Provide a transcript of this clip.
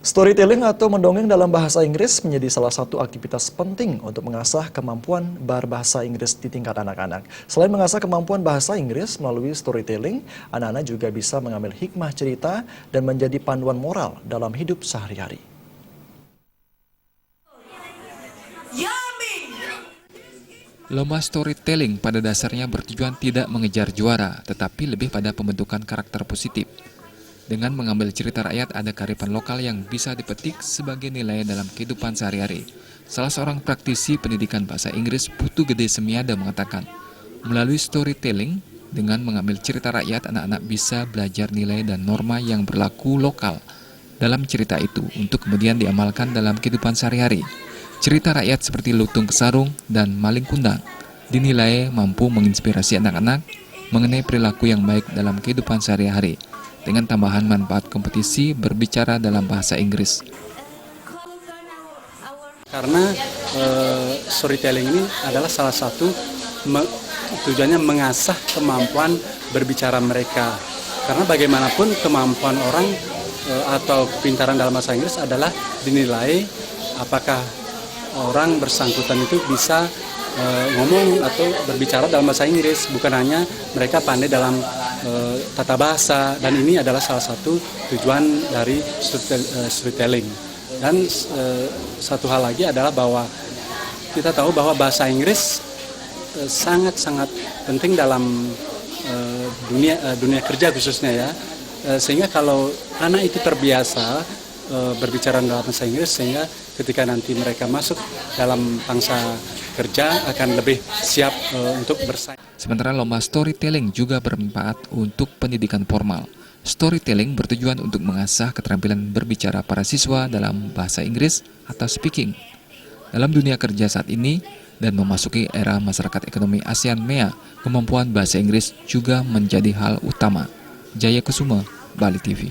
Storytelling atau mendongeng dalam bahasa Inggris menjadi salah satu aktivitas penting untuk mengasah kemampuan berbahasa Inggris di tingkat anak-anak. Selain mengasah kemampuan bahasa Inggris melalui storytelling, anak-anak juga bisa mengambil hikmah cerita dan menjadi panduan moral dalam hidup sehari-hari. Lomba storytelling pada dasarnya bertujuan tidak mengejar juara, tetapi lebih pada pembentukan karakter positif. Dengan mengambil cerita rakyat, ada kearifan lokal yang bisa dipetik sebagai nilai dalam kehidupan sehari-hari. Salah seorang praktisi pendidikan bahasa Inggris, Putu Gede Semiada, mengatakan, melalui storytelling, dengan mengambil cerita rakyat, anak-anak bisa belajar nilai dan norma yang berlaku lokal dalam cerita itu untuk kemudian diamalkan dalam kehidupan sehari-hari. Cerita rakyat seperti Lutung Kesarung dan Maling Kundang dinilai mampu menginspirasi anak-anak mengenai perilaku yang baik dalam kehidupan sehari-hari, dengan tambahan manfaat kompetisi berbicara dalam bahasa Inggris. Karena storytelling ini adalah salah satu tujuannya mengasah kemampuan berbicara mereka. Karena bagaimanapun kemampuan orang atau kepintaran dalam bahasa Inggris adalah dinilai apakah orang bersangkutan itu bisa ngomong atau berbicara dalam bahasa Inggris, bukan hanya mereka pandai dalam tata bahasa, dan ini adalah salah satu tujuan dari storytelling. Dan satu hal lagi adalah bahwa kita tahu bahwa bahasa Inggris sangat-sangat penting dalam dunia kerja khususnya ya, sehingga kalau anak itu terbiasa berbicara dalam bahasa Inggris, sehingga ketika nanti mereka masuk dalam pangsa kerja akan lebih siap untuk bersaing. Sementara lomba storytelling juga bermanfaat untuk pendidikan formal. Storytelling bertujuan untuk mengasah keterampilan berbicara para siswa dalam bahasa Inggris atau speaking. Dalam dunia kerja saat ini dan memasuki era masyarakat ekonomi ASEAN MEA, kemampuan bahasa Inggris juga menjadi hal utama. Jaya Kusuma, Bali TV.